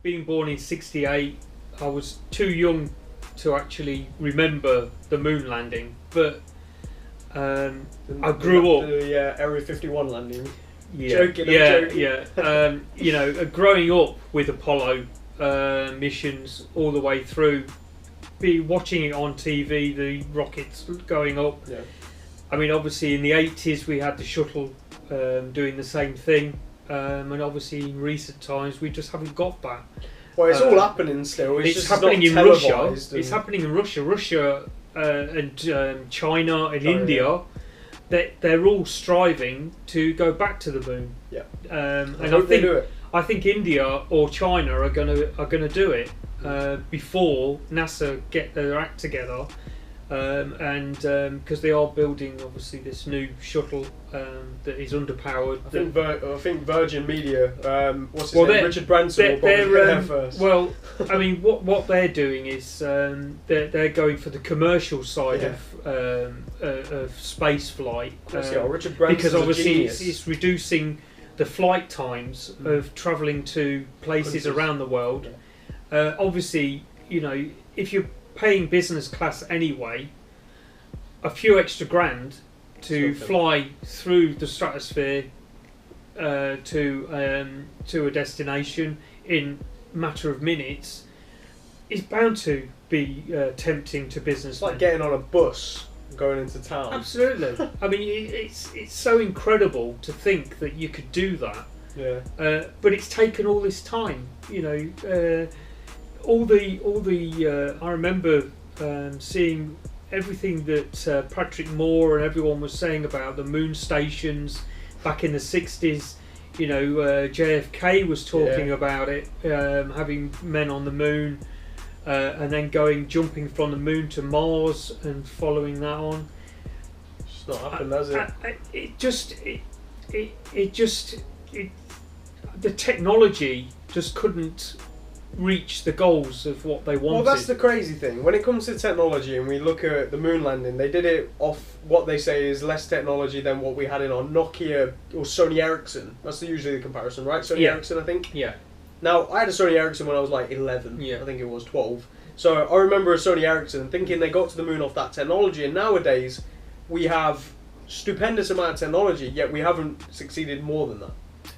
being born in '68, I was too young to actually remember the moon landing, but I grew up. The Area 51 landing. Yeah, Joking, I'm joking. You know, growing up with Apollo missions all the way through, watching it on TV, the rockets going up. Yeah. I mean, obviously in the '80s we had the shuttle doing the same thing, and obviously in recent times we just haven't got that. Well, it's all happening still. It's just happening in not Russia. televised It's happening in Russia. Russia and China and India. They're all striving to go back to the moon. Yeah. And I hope they do it. I think India or China are gonna do it before NASA get their act together, and because they are building obviously this new shuttle that is underpowered. I think Virgin Media, what's his name? Richard Branson will probably get there first. Well, I mean, what they're doing is they're going for the commercial side of space flight. Richard Branson, because obviously it's reducing the flight times of travelling to places around the world. Obviously, you know, if you're paying business class anyway, a few extra grand to fly through the stratosphere to a destination in a matter of minutes is bound to be tempting to business. It's like getting on a bus going into town. Absolutely. I mean, it's so incredible to think that you could do that. Yeah. But it's taken all this time. You know, I remember seeing everything that Patrick Moore and everyone was saying about the moon stations back in the '60s. You know, JFK was talking about it, having men on the moon. And then jumping from the moon to Mars and following that on. It's not happened, has it? The technology just couldn't reach the goals of what they wanted. Well, that's the crazy thing. When it comes to technology and we look at the moon landing, they did it off what they say is less technology than what we had in our Nokia or Sony Ericsson. That's usually the comparison, right? Sony Ericsson, I think. Yeah. Now, I had a Sony Ericsson when I was like 11. Yeah. I think it was 12. So I remember a Sony Ericsson thinking they got to the moon off that technology, and nowadays we have stupendous amount of technology, yet we haven't succeeded more than that.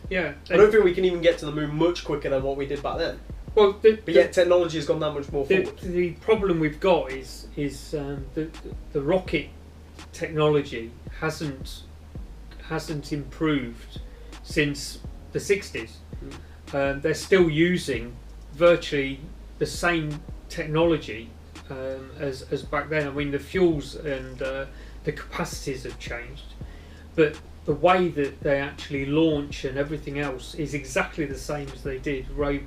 Yeah. I don't think we can even get to the moon much quicker than what we did back then. Well, but yet technology has gone that much more forward. The problem we've got is the rocket technology hasn't improved since the '60s. They're still using virtually the same technology as back then. I mean, the fuels and the capacities have changed, but the way that they actually launch and everything else is exactly the same as they did way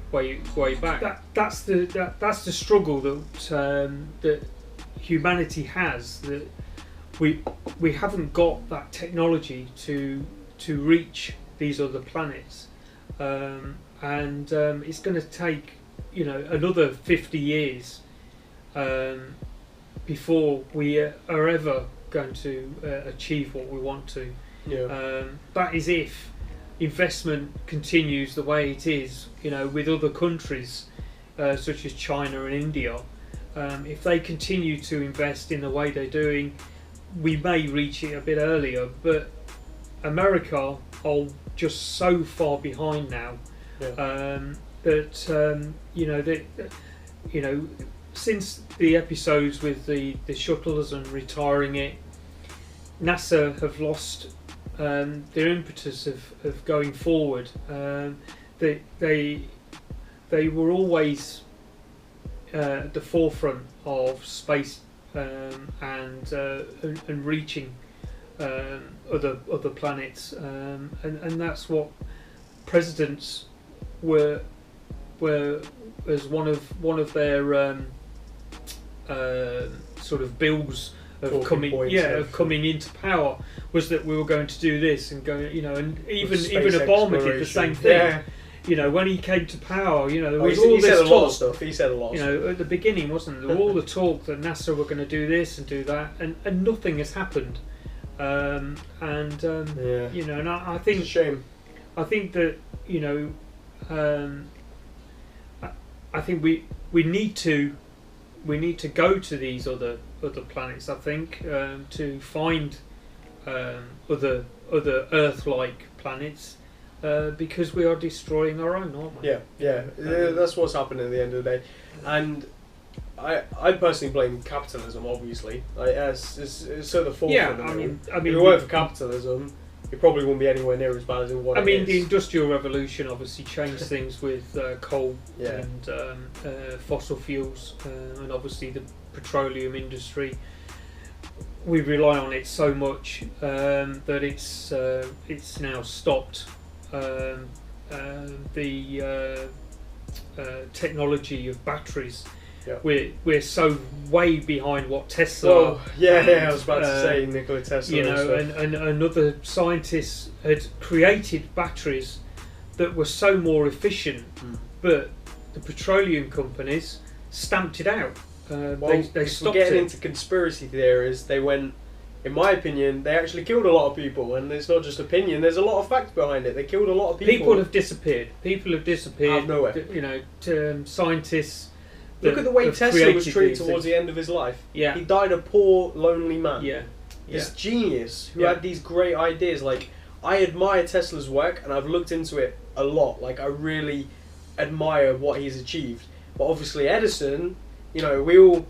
back. That's the struggle that humanity has. That we haven't got that technology to reach these other planets. And it's going to take, you know, another 50 years before we are ever going to achieve what we want to. Yeah. That is if investment continues the way it is, you know, with other countries such as China and India. If they continue to invest in the way they're doing, we may reach it a bit earlier. But America are just so far behind now. That you know, since the episodes with the shuttles and retiring it, NASA have lost their impetus of going forward. They were always at the forefront of space and reaching other planets, and that's what presidents were as one of their sort of bills of coming into power, was that we were going to do this and go, you know, and even Obama did the same thing. Yeah. You know, when he came to power, you know, there was he all this said a talk. lot of stuff. He said a lot. You know, at the beginning, wasn't there all the talk that NASA were going to do this and do that, and nothing has happened. You know, and I think it's a shame. I think that, you know, I think we need to go to these other planets. I think to find other Earth-like planets because we are destroying our own, aren't we? Yeah. That's what's happening at the end of the day, and I personally blame capitalism. Obviously, it's at the forefront. Yeah, of I mean, if it weren't for capitalism, it probably wouldn't be anywhere near as bad as what it is. The Industrial Revolution obviously changed things with coal and fossil fuels, and obviously the petroleum industry. We rely on it so much that it's now stopped the technology of batteries. Yeah. We're so way behind what Tesla. Oh, I was about to say Nikola Tesla. And other scientists had created batteries that were so more efficient, but the petroleum companies stamped it out. They stopped getting it. into conspiracy theories. They went, in my opinion, they actually killed a lot of people, and it's not just opinion. There's a lot of facts behind it. They killed a lot of people. People have disappeared. Out of nowhere. Scientists. Look at the way Tesla was treated towards the end of his life. Yeah. He died a poor, lonely man. Yeah. This genius who had these great ideas. Like, I admire Tesla's work, and I've looked into it a lot. Like, I really admire what he's achieved. But obviously Edison, we all...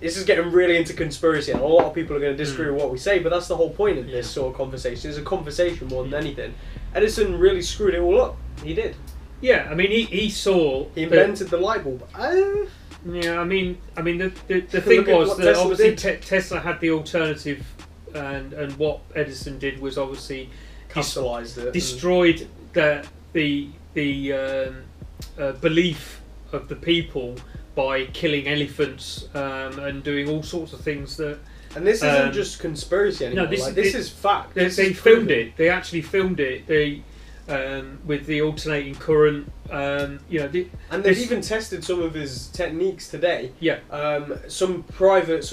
This is getting really into conspiracy, and a lot of people are going to disagree with what we say, but that's the whole point of this sort of conversation. It's a conversation more than anything. Edison really screwed it all up. He did. Yeah, I mean, he saw... He invented the light bulb. Yeah, I mean, the thing was that obviously Tesla had the alternative, and what Edison did was obviously capitalized it, destroyed the belief of the people by killing elephants and doing all sorts of things that. And this isn't just conspiracy anymore. No, this is fact. They filmed it. They actually filmed it. With the alternating current, and they've even tested some of his techniques today. Yeah. Some private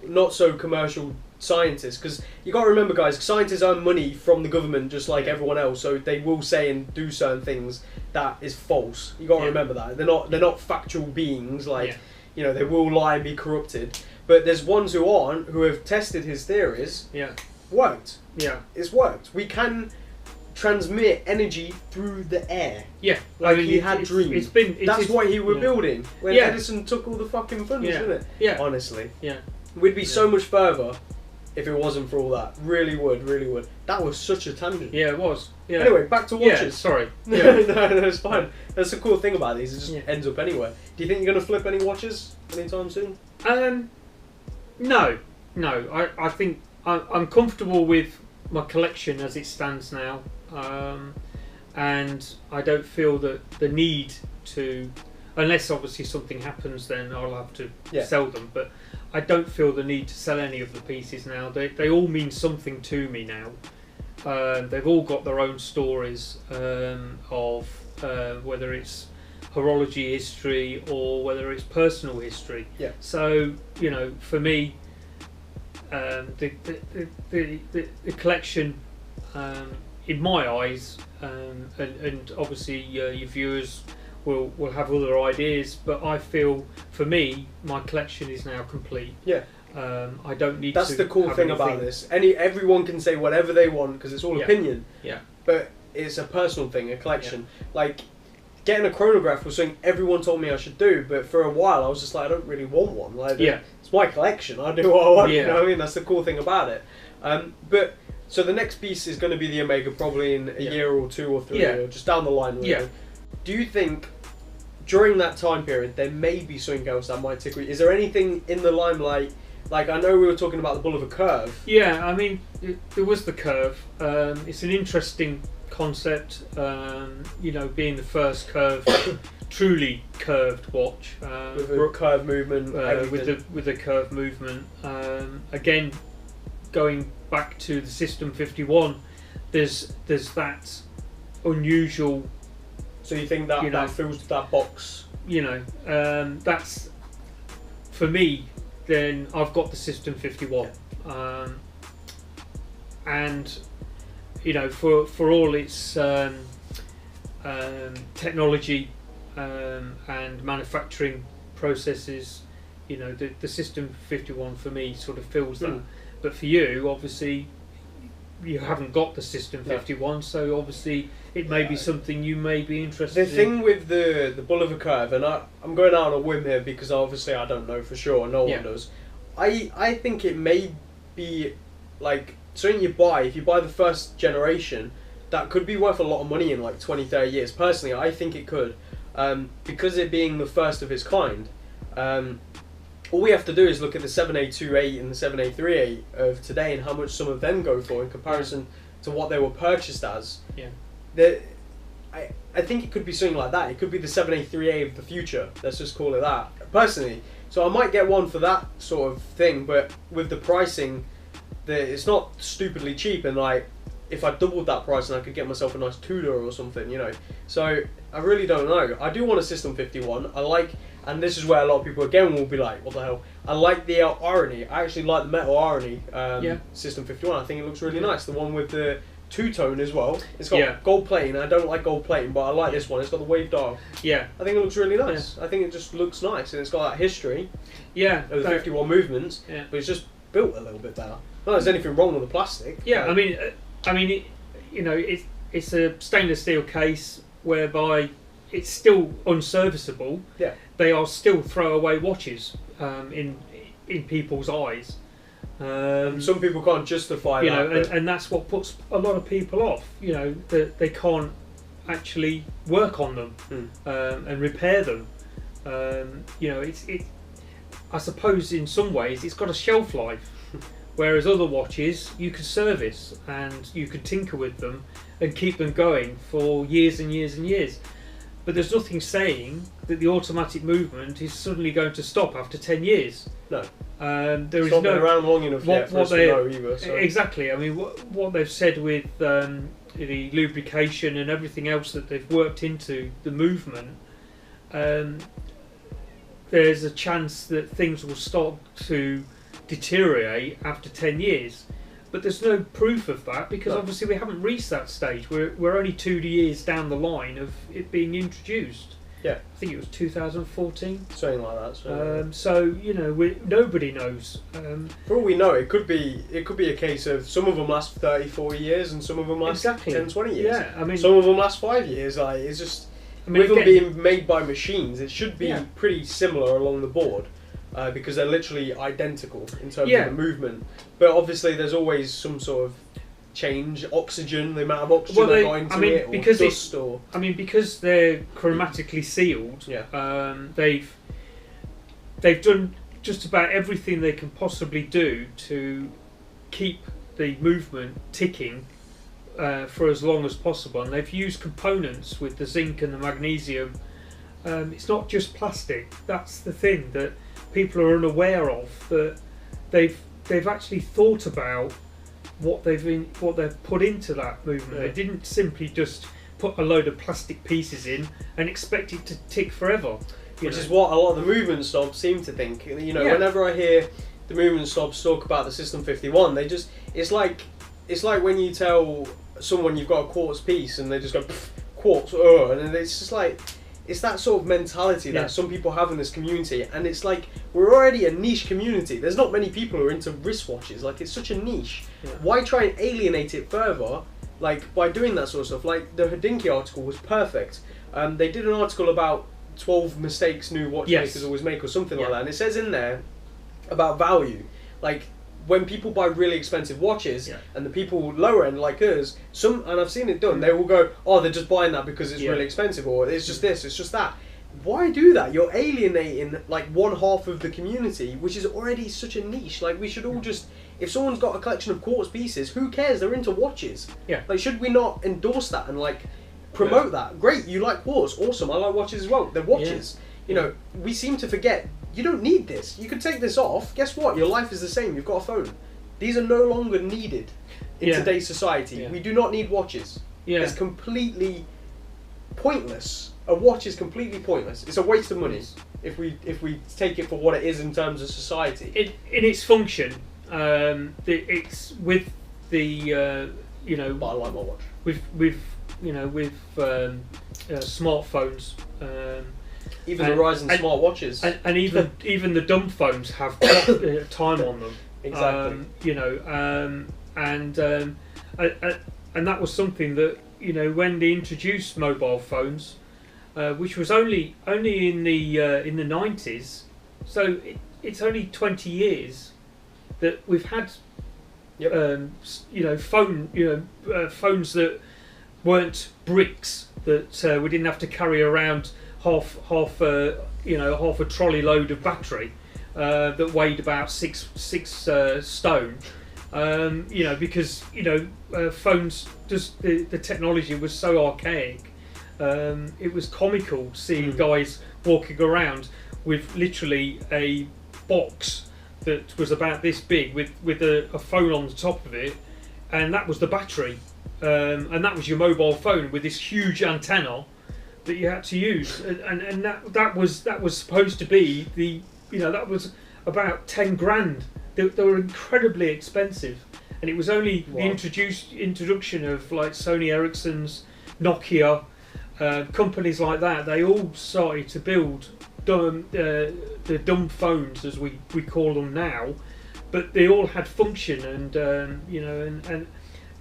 not so commercial scientists, because you got to remember, guys, scientists earn money from the government just like everyone else, so they will say and do certain things that is false. You got to remember that they're not factual beings. They will lie and be corrupted. But there's ones who have tested his theories. Yeah. Worked. Yeah. It's worked. We can transmit energy through the air. Yeah, he had dreams. That's what he were building when Edison took all the fucking funds, isn't it? Yeah. Honestly. Yeah. We'd be so much further if it wasn't for all that. Really would. That was such a tangent. Yeah, it was. Yeah. Anyway, back to watches. Yeah, sorry. No, it's fine. That's the cool thing about these. It just ends up anywhere. Do you think you're going to flip any watches anytime soon? No. I think I'm comfortable with my collection as it stands now. And I don't feel that the need to, unless obviously something happens, then I'll have to sell them. But I don't feel the need to sell any of the pieces now. They all mean something to me now. They've all got their own stories of whether it's horology history or whether it's personal history. Yeah. So for me, the collection. In my eyes, and obviously your viewers will have other ideas, but I feel for me my collection is now complete. Yeah. I don't need. That's the cool thing about this. Everyone can say whatever they want because it's all opinion. Yeah. But it's a personal thing, a collection. Like getting a chronograph was something everyone told me I should do, but for a while I was just like, I don't really want one. Like, it's my collection. I do what I want. You know what I mean? That's the cool thing about it. But. So the next piece is going to be the Omega, probably in a year or 2 or 3, or just down the line. Really. Yeah. Do you think during that time period there may be something else that might tickle you? Is there anything in the limelight? Like I know we were talking about the Bull of a Curve. Yeah, I mean there was the curve. It's an interesting concept. Being the first truly curved watch with a curve movement, with the curve movement. Again, going back to the System 51, there's that unusual. So you think that that fills that box? That's for me. Then I've got the System 51, and for all its technology and manufacturing processes. You know, the System 51 for me sort of fills that. But for you, obviously, you haven't got the System 51, so obviously it may be something you may be interested in. The thing with the Bolivar curve, and I'm going out on a whim here because obviously I don't know for sure, no one does. I think it may be like something you buy, if you buy the first generation, that could be worth a lot of money in like 20, 30 years. Personally, I think it could. Because it being the first of its kind, all we have to do is look at the 7A28 and the 7A38 of today and how much some of them go for in comparison to what they were purchased as. I think it could be something like that. It could be the 7A3A of the future. Let's just call it that. Personally, so I might get one for that sort of thing, but with the pricing, it's not stupidly cheap, and like if I doubled that price and I could get myself a nice Tudor or something, you know. So I really don't know. I do want a System 51. I like, and this is where a lot of people again will be like, what the hell? I like the irony. I actually like the metal irony System 51. I think it looks really nice. The one with the two-tone as well. It's got gold plating. I don't like gold plating, but I like this one. It's got the wave dial. I think it looks really nice. I think it just looks nice, and it's got that history of the 51 movements, but it's just built a little bit better. Not that there's anything wrong with the plastic. I mean, you know, it's a stainless steel case whereby it's still unserviceable. They are still throwaway watches in people's eyes. Some people can't justify that. And that's what puts a lot of people off. You know, that they can't actually work on them and repair them. You know, I suppose in some ways it's got a shelf life. Whereas other watches you could service and you could tinker with them and keep them going for years and years and years. But there's nothing saying that the automatic movement is suddenly going to stop after 10 years. No. There it's is not no been around long enough yet for us to know either. So. Exactly. I mean, what they've said with the lubrication and everything else that they've worked into the movement, there's a chance that things will start to deteriorate after 10 years, but there's no proof of that because obviously we haven't reached that stage. We're only 2 years down the line of it being introduced. I think it was 2014, something like that. So you know, nobody knows. For all we know, it could be a case of some of them last 30, 40 years, and some of them last 10, 20 years. I mean, some of them last 5 years. Like it's just, with them being made by machines, it should be pretty similar along the board. Because they're literally identical in terms of the movement, but obviously there's always some sort of change, oxygen, the amount of oxygen that got into it, or dust, or because they're chromatically sealed. They've done just about everything they can possibly do to keep the movement ticking for as long as possible, and they've used components with the zinc and the magnesium. It's not just plastic. That's the thing that people are unaware of, that they've actually thought about what they've put into that movement. They didn't simply just put a load of plastic pieces in and expect it to tick forever. Which is what a lot of the movement snobs seem to think. You know, whenever I hear the movement snobs talk about the System 51, they just it's like when you tell someone you've got a quartz piece and they just go quartz, and it's just like. It's that sort of mentality that some people have in this community, and it's like we're already a niche community. There's not many people who are into wristwatches. Like, it's such a niche. Why try and alienate it further? Like, by doing that sort of stuff. Like the Hodinkee article was perfect. They did an article about 12 mistakes new watchmakers always make, or something like that, and it says in there about value. Like, when people buy really expensive watches, and the people lower end like us, and I've seen it done, they will go, oh, they're just buying that because it's really expensive, or it's just this, it's just that. Why do that? You're alienating like one half of the community, which is already such a niche. Like, we should all just, if someone's got a collection of quartz pieces, who cares? They're into watches. Like, should we not endorse that and like promote that? Great, you like quartz, awesome. I like watches as well. They're watches. You know, we seem to forget. You don't need this. You can take this off. Guess what? Your life is the same. You've got a phone. These are no longer needed in today's society. We do not need watches. It's completely pointless. A watch is completely pointless. It's a waste of money if we take it for what it is in terms of society. In its function, it's with the you know. But I like my watch. With with smartphones. Even the rise in smartwatches. And even the dumb phones have got, time on them. Exactly. And that was something that, when they introduced mobile phones, which was only in the 90s, so it's only 20 years that we've had phones that weren't bricks, that we didn't have to carry around half a trolley load of battery that weighed about six stone. Because phones, just the technology was so archaic. It was comical seeing guys walking around with literally a box that was about this big with a phone on the top of it, and that was the battery, and that was your mobile phone with this huge antenna that you had to use, and that was supposed to be that was about 10 grand. They were incredibly expensive, and it was only the introduction of like Sony Ericsson's, Nokia, companies like that. They all started to build the dumb phones, as we call them now, but they all had function, and and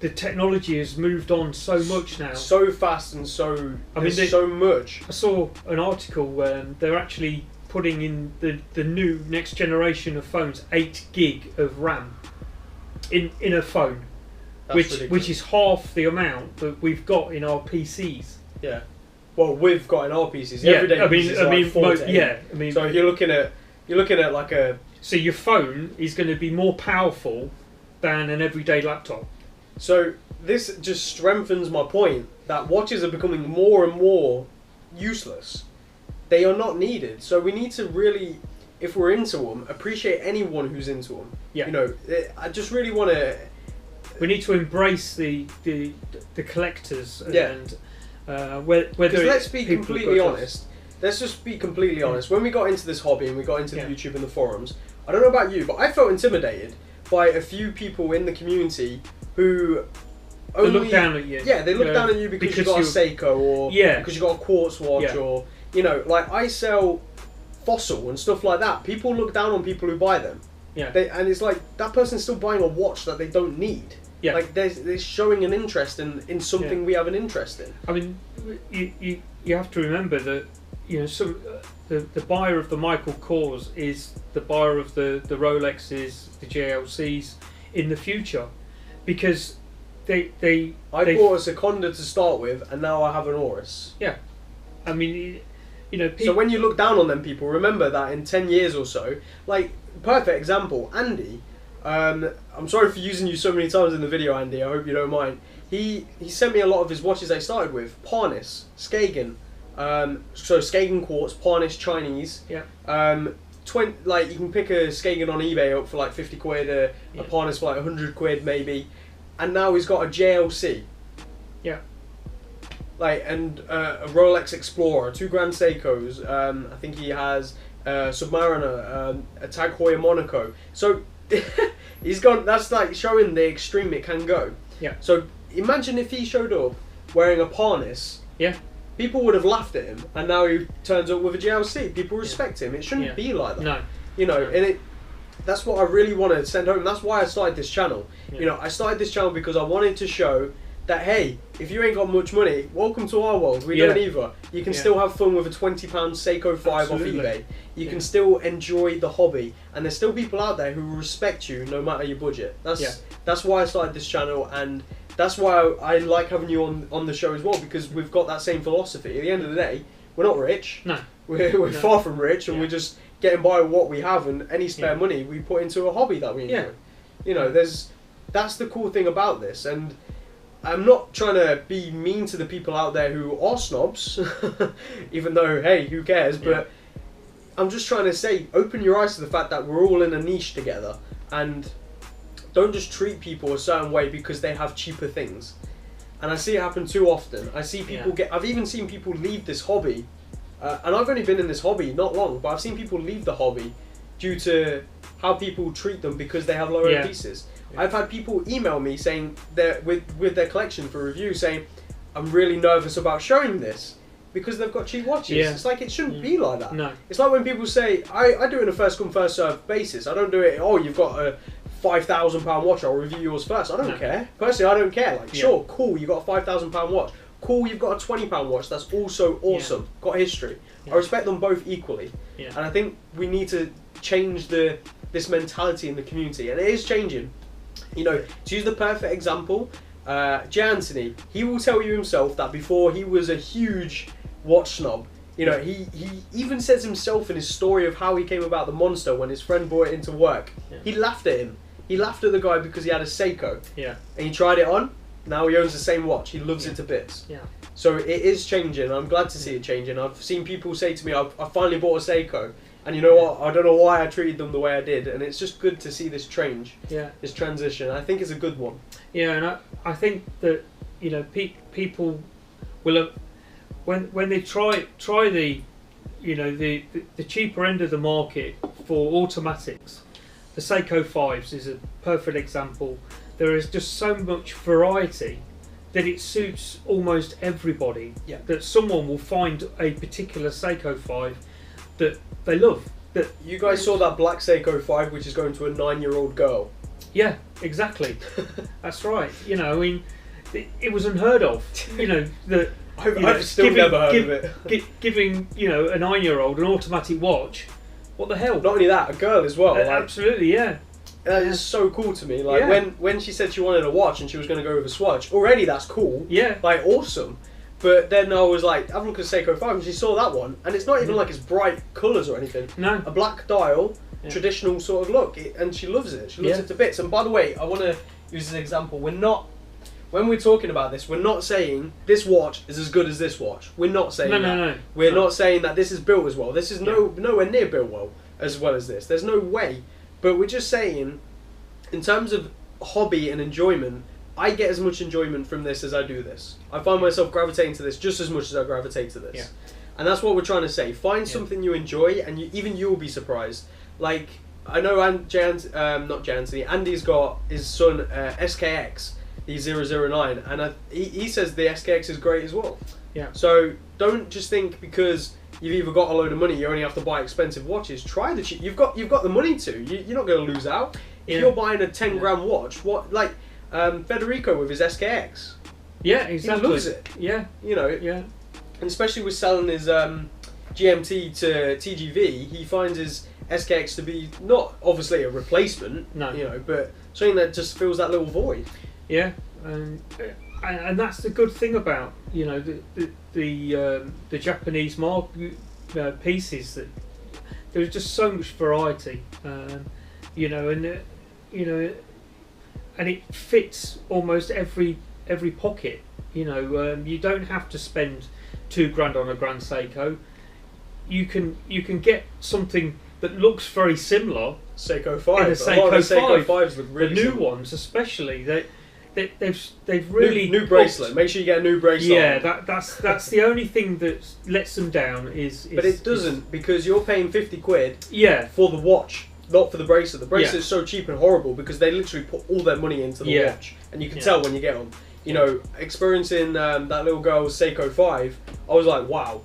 the technology has moved on so much now, so fast, and so so much. I saw an article where they're actually putting in the new next generation of phones 8 gig of RAM in a phone, which is half the amount that we've got in our PCs. Yeah. Well, we've got in our PCs. Everyday PCs are like 4 to 8. So you're looking at like a. So your phone is going to be more powerful than an everyday laptop. So this just strengthens my point that watches are becoming more and more useless. They are not needed. So we need to really, if we're into them, appreciate anyone who's into them. Yeah. I just really want to. We need to embrace the collectors and. Whether let's be completely honest. Let's just be completely honest. When we got into this hobby and we got into the YouTube and the forums, I don't know about you, but I felt intimidated by a few people in the community who only look down at you. Yeah, they look down at you because you got a Seiko or because you got a quartz watch or like I sell Fossil and stuff like that. People look down on people who buy them. Yeah, and it's like that person's still buying a watch that they don't need. Yeah. Like they're showing an interest in something we have an interest in. I mean, you have to remember that the buyer of the Michael Kors is the buyer of the Rolexes, the JLCs in the future, because I bought a Seconda to start with, and now I have an Oris. Yeah, I mean, so when you look down on them people, remember that in 10 years or so, like perfect example, Andy. I'm sorry for using you so many times in the video, Andy. I hope you don't mind. He sent me a lot of his watches I started with. Parnis, Skagen. So Skagen quartz, Parnis Chinese. Yeah. Like you can pick a Skagen on eBay up for like 50 quid, a Parnis for like 100 quid maybe. And now he's got a JLC. Yeah. Like, and a Rolex Explorer, 2 Grand Seikos. I think he has Submariner, a Tag Heuer Monaco. So he's gone. That's like showing the extreme it can go. Yeah. So imagine if he showed up wearing a Parnis. Yeah. People would have laughed at him, and now he turns up with a JLC. People respect him. It shouldn't be like that. No. And that's what I really want to send home. That's why I started this channel. Yeah. I started this channel because I wanted to show that, hey, if you ain't got much money, welcome to our world. We don't either. You can still have fun with a £20 Seiko 5 off eBay. You can still enjoy the hobby, and there's still people out there who will respect you no matter your budget. That's why I started this channel, and that's why I like having you on the show as well, because we've got that same philosophy. At the end of the day, we're not rich. No. We're far from rich, and we're just getting by with what we have, and any spare money we put into a hobby that we enjoy. That's the cool thing about this, and I'm not trying to be mean to the people out there who are snobs, even though, hey, who cares, but I'm just trying to say, open your eyes to the fact that we're all in a niche together, and don't just treat people a certain way because they have cheaper things. And I see it happen too often. I see people I've even seen people leave this hobby, and I've only been in this hobby not long, but I've seen people leave the hobby due to how people treat them because they have lower end pieces. I've had people email me saying with their collection for review saying, I'm really nervous about showing this because they've got cheap watches. Yeah. It's like it shouldn't be like that. No. It's like when people say, I do it on a first come first served basis. I don't do it. Oh, you've got a £5,000 watch. I'll review yours first. I don't care. Personally, I don't care. Like, sure, cool. You got a £5,000 watch. Cool. You've got a £20 watch. That's also awesome. Got history. I respect them both equally. And I think we need to change this mentality in the community, and it is changing. You know, to use the perfect example, Jay Anthony, he will tell you himself that before he was a huge watch snob. You know, he even says himself in his story of how he came about the Monster when his friend brought it into work. He laughed at him. He laughed at the guy because he had a Seiko. And he tried it on. Now he owns the same watch. He loves it to bits. So it is changing. I'm glad to see it changing. I've seen people say to me, I finally bought a Seiko. And you know what? I don't know why I treated them the way I did. And it's just good to see this change. This transition. I think it's a good one. And I think that, you know, people will have, when they try the, you know, the cheaper end of the market for automatics, the Seiko 5s is a perfect example. There is just so much variety that it suits almost everybody. That someone will find a particular Seiko 5 that they love. That you guys saw that black Seiko 5, which is going to a 9-year-old girl. Yeah, exactly. That's right. You know, I mean, it was unheard of. You know, that I've still never heard of it. Giving, you know, a 9-year-old an automatic watch. What the hell? Not only that, a girl as well. Absolutely, yeah. That is so cool to me. Like when she said she wanted a watch and she was going to go with a Swatch, already that's cool. Like awesome. But then I was like, have a look at Seiko 5, and she saw that one, and it's not even like it's bright colours or anything. No. A black dial, traditional sort of look, and she loves it. She loves it to bits. And by the way, I want to use this example. When we're talking about this, we're not saying this watch is as good as this watch. We're not saying that. No. We're not saying that this is built as well. This is nowhere near built well as this. There's no way. But we're just saying, in terms of hobby and enjoyment, I get as much enjoyment from this as I do this. I find myself gravitating to this just as much as I gravitate to this. And that's what we're trying to say. Find something you enjoy, and even you will be surprised. Like, I know not Jay Anthony, Andy's got his son SKX, the 009, and he says the SKX is great as well. So don't just think because you've either got a load of money, you only have to buy expensive watches. Try the cheap. You've got the money to. You're not going to lose out. If you're buying a 10 grand watch, what like Federico with his SKX. Exactly. He loves it. You know. And especially with selling his GMT to TGV, he finds his SKX to be not obviously a replacement. You know, but something that just fills that little void. And that's the good thing about, you know, the Japanese market pieces, that there's just so much variety, you know, and it fits almost every pocket. You know, you don't have to spend £2,000 on a Grand Seiko. You can get something that looks very similar. Seiko 5. In a Seiko 5. 5s look really the new similar. ones, especially they've really new bracelet. Make sure you get a new bracelet. That's the only thing that lets them down is but it doesn't, because you're paying 50 quid for the watch, not for the bracelet. The bracelet's so cheap and horrible because they literally put all their money into the watch, and you can tell when you get them. You know, experiencing that little girl's Seiko 5, I was like, wow.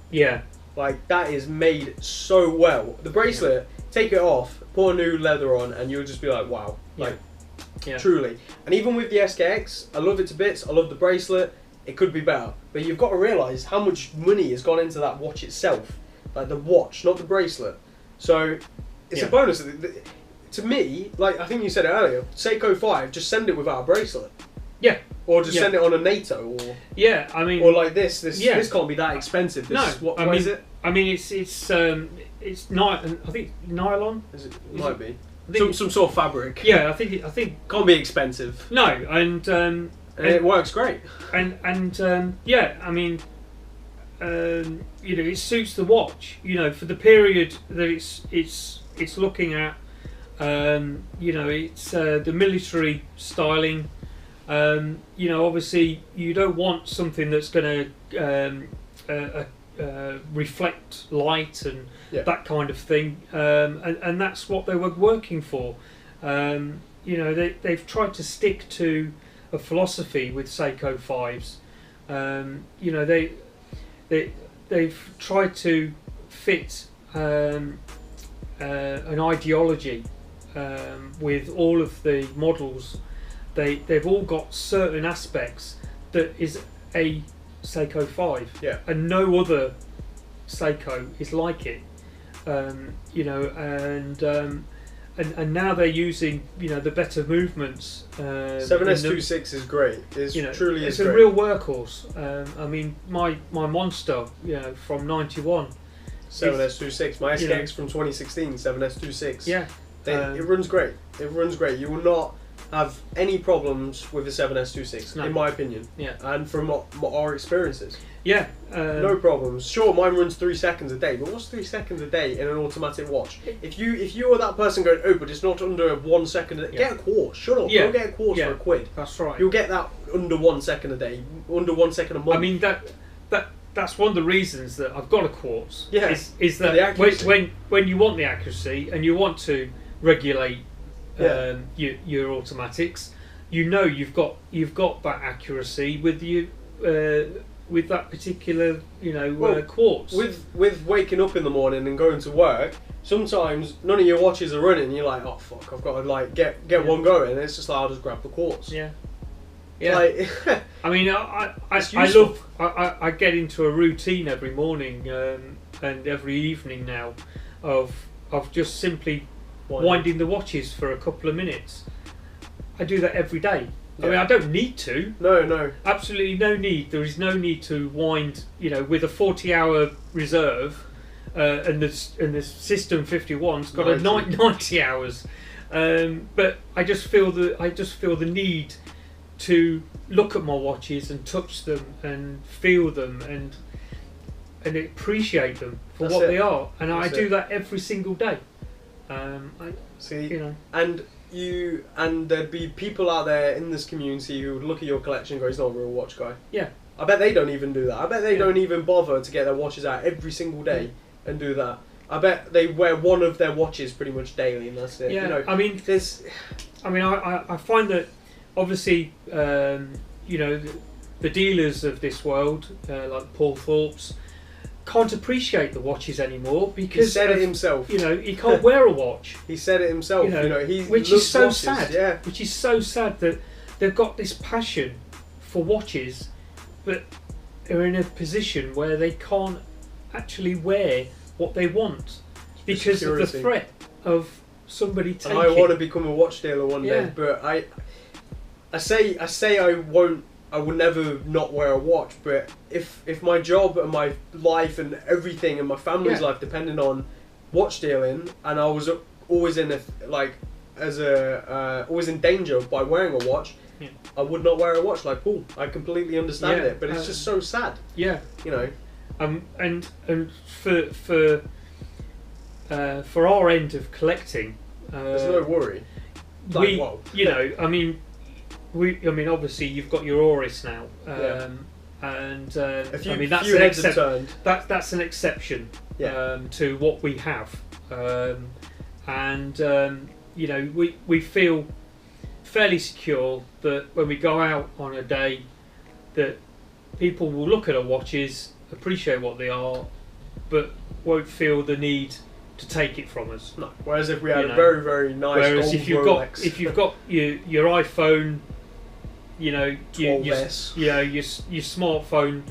Like, that is made so well. The bracelet, take it off, put a new leather on, and you'll just be like, wow. Like, truly. And even with the SKX, I love it to bits. I love the bracelet. It could be better. But you've got to realise how much money has gone into that watch itself. Like, the watch, not the bracelet. So, it's a bonus. To me, like, I think you said it earlier, Seiko 5, just send it without a bracelet. Or just send it on a NATO, or I mean, or like this can't be that expensive. What is it? I mean, it's I think nylon. Is it? Might be some sort of fabric. I think can't be expensive. No, and it works great. And I mean, you know, it suits the watch. You know, for the period that it's looking at. You know, it's the military styling. You know, obviously you don't want something that's going to reflect light and that kind of thing, and that's what they were working for. You know, they've tried to stick to a philosophy with Seiko 5s You know, they've tried to fit an ideology with all of the models. They've all got certain aspects that is a Seiko 5, Yeah. and no other Seiko is like it. You know, and now they're using, you know, the better movements. 7S26 is great. It's truly it's is a great. real workhorse. I mean, my Monster, you know, from '91. 7S26. My you know, SKX from 2016. 7S26. Yeah, It runs great. It runs great. You will not have any problems with the 7S26, No. in my opinion. Yeah. And from our experiences. yeah. No problems. Sure, mine runs 3 seconds a day, but what's 3 seconds a day in an automatic watch? If you are that person going, oh, but it's not under 1 second a day, get a quartz. Shut up. Yeah. Go get a quartz for £1. That's right. You'll get that under 1 second a day, under 1 second a month. I mean that's one of the reasons that I've got a quartz. Yeah, is the that accuracy. when you want the accuracy and you want to regulate Yeah. your automatics, you know you've got that accuracy with you with that particular quartz. With waking up in the morning and going to work, sometimes none of your watches are running. And you're like, oh fuck, I've got to like get one going. And it's just like, I'll just grab the quartz. Yeah. Yeah. Like, I mean, I useful. I get into a routine every morning and every evening now of just simply winding the watches for a couple of minutes. I do that every day. Yeah. I mean, I don't need to. No. Absolutely no need. There is no need to wind, with a 40-hour reserve, and the System 51's got 90 hours. But I just feel the need to look at my watches and touch them and feel them and appreciate them for what they are. And I do that every single day. And there'd be people out there in this community who would look at your collection and go, he's not a real watch guy. Yeah. I bet they don't even do that. I bet they don't even bother to get their watches out every single day and do that. I bet they wear one of their watches pretty much daily and that's it. Yeah. I mean, I find that obviously, the dealers of this world, like Paul Thorpe's, can't appreciate the watches anymore because he said it himself. He can't wear a watch. He said it himself. Which is so watches. sad. Yeah. Which is so sad that they've got this passion for watches, but are in a position where they can't actually wear what they want because of the threat of somebody taking. And I want to become a watch dealer one day, but I say I will never not wear a watch, but if my job and my life and everything and my family's life depended on watch dealing, and I was always in always in danger by wearing a watch, I would not wear a watch like Paul. I completely understand it, but it's just so sad. Yeah, and for our end of collecting, there's no worry. Obviously you've got your Oris now, and that's few heads have turned. That's an exception to what we have, we feel fairly secure that when we go out on a day, that people will look at our watches, appreciate what they are, but won't feel the need to take it from us. No. Whereas if we had a very, very nice gold Rolex. if you've got your iPhone, your 12S. your smartphone,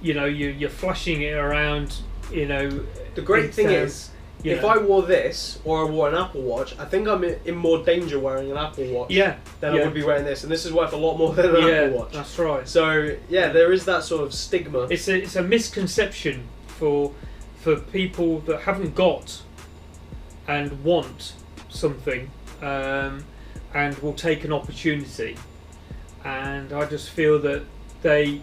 you're flashing it around, The great thing is, if I wore this or I wore an Apple Watch, I think I'm in more danger wearing an Apple Watch than I would be wearing this, and this is worth a lot more than an Apple Watch. That's right. So there is that sort of stigma. It's a misconception for people that haven't got and want something, and will take an opportunity, and I just feel that they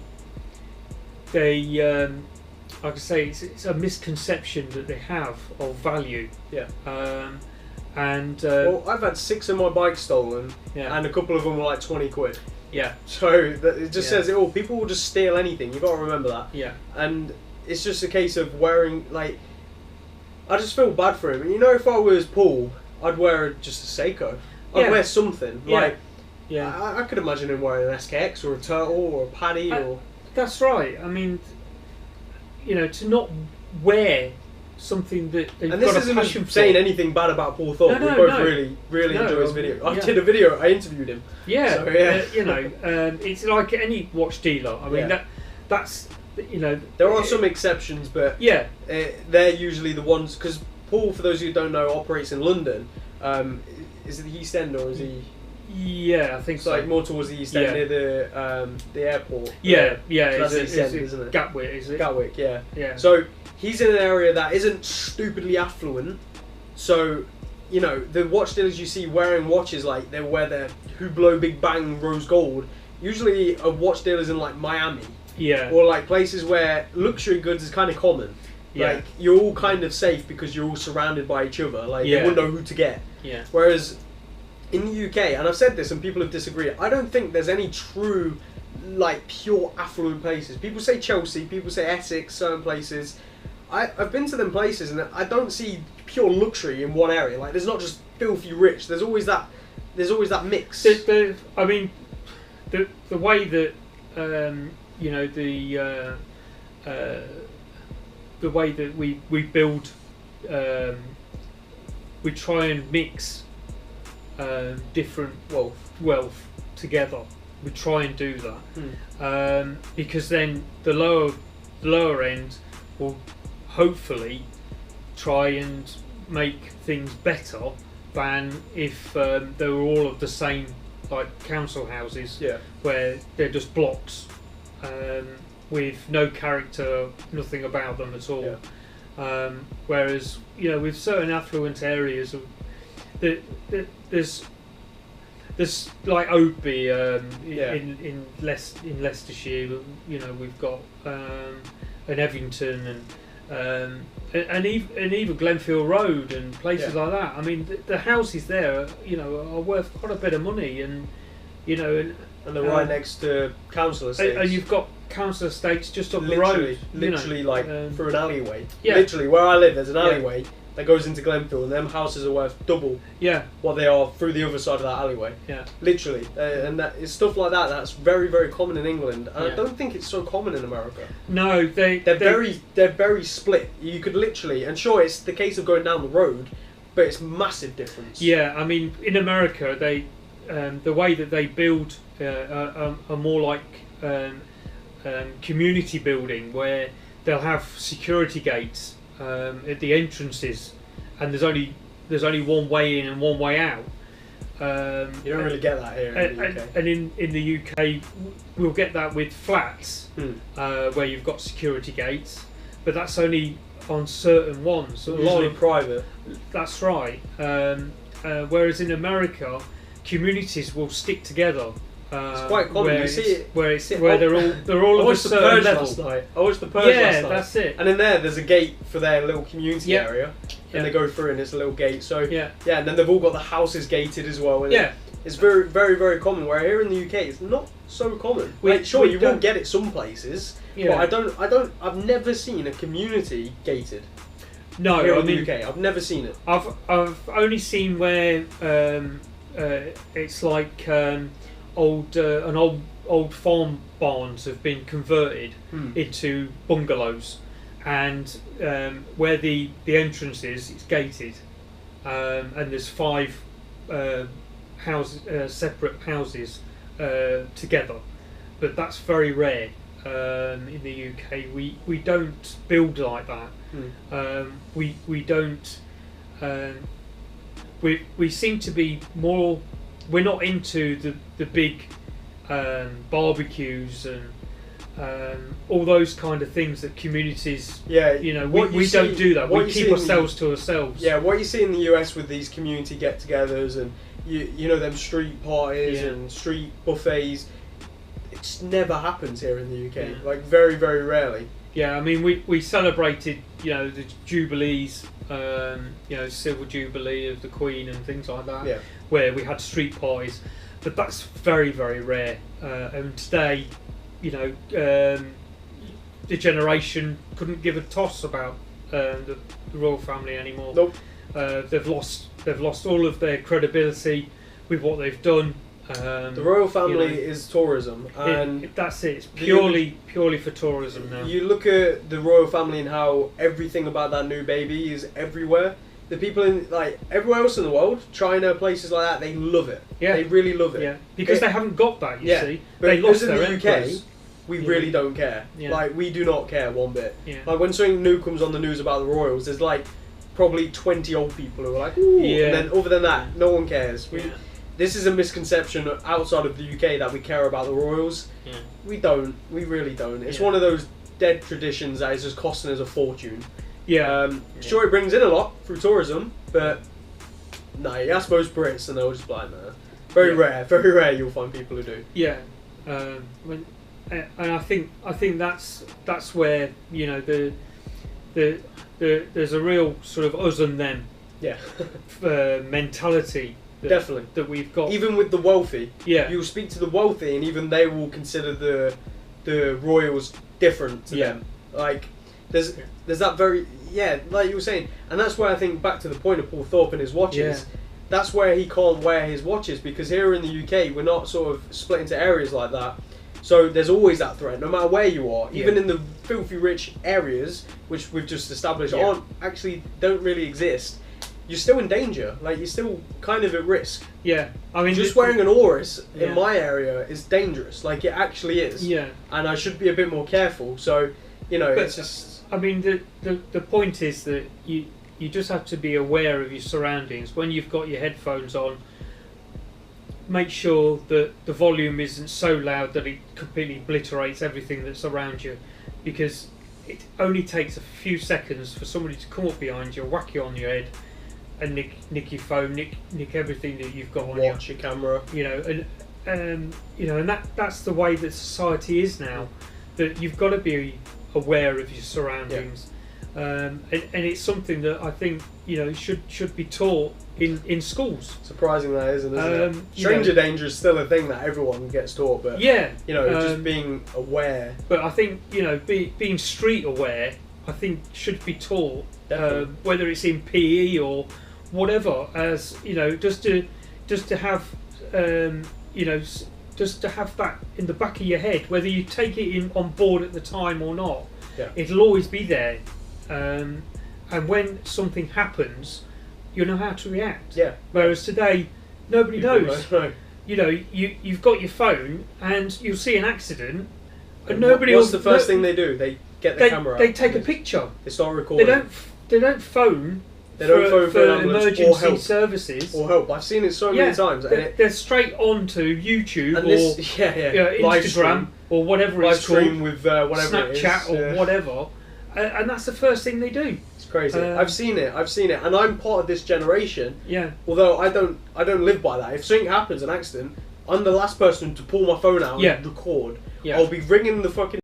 like I say, it's a misconception that they have of value. Yeah. Well, I've had 6 of my bikes stolen, and a couple of them were like 20 quid. Yeah. So it just says it all. People will just steal anything. You've got to remember that. Yeah. And it's just a case of wearing, like, I just feel bad for him. If I was Paul, I'd wear just a Seiko. I'd wear something. Yeah. Like, Yeah. I could imagine him wearing an SKX or a Turtle or a Paddy or. That's right. I mean, you know, to not wear something that they've And this got a isn't passion for. saying anything bad about Paul Thorpe. No, We both no. really No, enjoy his video. I yeah. did a video. I interviewed him. Yeah, So, yeah. you know, it's like any watch dealer. I mean, Yeah. that's you know. There are some exceptions, but Yeah, they're usually the ones, because Paul, for those who don't know, operates in London. Is it the East End or is he? yeah, I think It's so. like more towards the East End, Yeah. near the airport. Yeah, So that's the is East End, it isn't it? Gatwick, is it? Gatwick, yeah. Yeah. So he's in an area that isn't stupidly affluent. So, you know, the watch dealers you see wearing watches like they wear their Hublot Big Bang Rose Gold. Usually, a watch dealer's in like Miami Yeah. or like places where luxury goods is kind of common. Yeah. Like you're all kind of safe because you're all surrounded by each other. Like Yeah. they wouldn't know who to get. Yeah. Whereas in the UK, and I've said this and people have disagreed, I don't think there's any true, like, pure affluent places. People say Chelsea, people say Essex, certain places. I've been to them places and I don't see pure luxury in one area. Like, there's not just filthy rich. There's always that mix. I mean, the way that you know the way that we build, we try and mix different wealth together. We try and do that because then the lower end will hopefully try and make things better than if they were all of the same, like council houses, Yeah. where they're just blocks with no character, nothing about them at all. Yeah. Whereas, you know, with certain affluent areas, there's like Oadby in Leicestershire. You know, we've got an Evington and even Glenfield Road and places like that. I mean, the houses there, you know, are worth quite a bit of money, and you know, And they're right next to council estates. and you've got council estates just up the literally, road. literally like through an alleyway. Yeah. Literally, where I live, there's an alleyway that goes into Glenfield, and them houses are worth double Yeah, what they are through the other side of that alleyway. yeah. Literally, and that is stuff like that. That's very, very common in England, and Yeah. I don't think it's so common in America. No, They're very split. You could literally, and sure, it's the case of going down the road, but it's massive difference. Yeah, I mean, in America, they the way that they build are more like community building, where they'll have security gates at the entrances, and there's only one way in and one way out. You don't really get that here in the UK. And in the UK, we'll get that with flats, where you've got security gates, but that's only on certain ones. Usually private. That's right. Whereas in America, communities will stick together. It's quite common. Where You see it. where they're all I of a watched the certain Purge level. last night. I watched the Purge last Yeah, night. that's it. And in there's a gate for their little community Yeah. area, Yeah. and they go through, and it's a little gate. So Yeah, and then they've all got the houses gated as well. And yeah. it's very, very, very common. Where here in the UK, it's not so common. We- Like, sure, we you will don't- get it some places, Yeah. but I've never seen a community gated No, here I in the mean, UK. I've never seen it. I've only seen where it's like old farm barns have been converted into bungalows, and where the entrance is, it's gated, and there's 5 separate houses together, but that's very rare. In the UK, we don't build like that. We don't. We seem to be more. We're not into the big barbecues and all those kind of things that communities. Yeah, You know, what we you don't see- do that. what We you keep see in the- ourselves to ourselves. Yeah, what you see in the US with these community get-togethers and you know them street parties Yeah. and street buffets, it just never happens here in the UK. Yeah. Like very, very rarely. Yeah, I mean, we celebrated, you know, the jubilees, you know, Silver Jubilee of the Queen and things like that, Yeah. where we had street parties, but that's very, very rare. And today, you know, the generation couldn't give a toss about the royal family anymore. Nope. They've lost all of their credibility with what they've done. The royal family is tourism, and that's it. It's purely for tourism now. You look at the royal family and how everything about that new baby is everywhere. The people in like everywhere else in the world, China, places like that, they love it. Yeah, they really love it. Yeah, because they haven't got that. You see, but they lost in their the emperors. UK. We really don't care. Yeah. Like, we do not care one bit. Yeah. Like, when something new comes on the news about the royals, there's like probably 20 old people who are like, ooh. Yeah. And then other than that, no one cares. This is a misconception outside of the UK that we care about the royals. Yeah. We don't. We really don't. It's one of those dead traditions that is just costing us a fortune. Yeah. Sure, it brings in a lot through tourism, but no, you ask most Brits and they'll just be like, no. Very rare you'll find people who do. Yeah. And I think that's where there's a real sort of us and them mentality definitely that we've got. Even with the wealthy, you'll speak to the wealthy and even they will consider the royals different to them. Like there's that very like you were saying, and that's where I think back to the point of Paul Thorpe and his watches. That's where he can't wear his watches because here in the UK we're not sort of split into areas like that. So there's always that threat, no matter where you are. Even in the filthy rich areas, which we've just established don't really exist, you're still in danger. Like, you're still kind of at risk. Yeah. I mean, just wearing an Oris in my area is dangerous. Like, it actually is. Yeah. And I should be a bit more careful. So, it's just... I mean, the point is that you just have to be aware of your surroundings. When you've got your headphones on, make sure that the volume isn't so loud that it completely obliterates everything that's around you, because it only takes a few seconds for somebody to come up behind you, whack you on your head, and nick your phone, nick everything that you've got on you. Watch your camera. And that's the way that society is now. That you've got to be aware of your surroundings. And it's something that I think should be taught in schools. Surprising that isn't it? Stranger danger is still a thing that everyone gets taught, but just being aware. But I think being street aware, I think should be taught, whether it's in PE or whatever. As just to have just to have that in the back of your head, whether you take it on board at the time or not. It'll always be there. And when something happens, you know how to react. Whereas today, nobody knows. You've got your phone and you'll see an accident, and nobody. What's the first thing they do? They get the camera out. They take a picture. They start recording. They don't phone. They don't phone for an ambulance emergency or help. Services Or help. I've seen it so many times. They're straight on to YouTube or Instagram or whatever it's called. Live stream with whatever it is. Snapchat or whatever. And that's the first thing they do. It's crazy. I've seen it, and I'm part of this generation. Yeah. Although I don't live by that. If something happens, an accident, I'm the last person to pull my phone out and record. I'll be ringing the fucking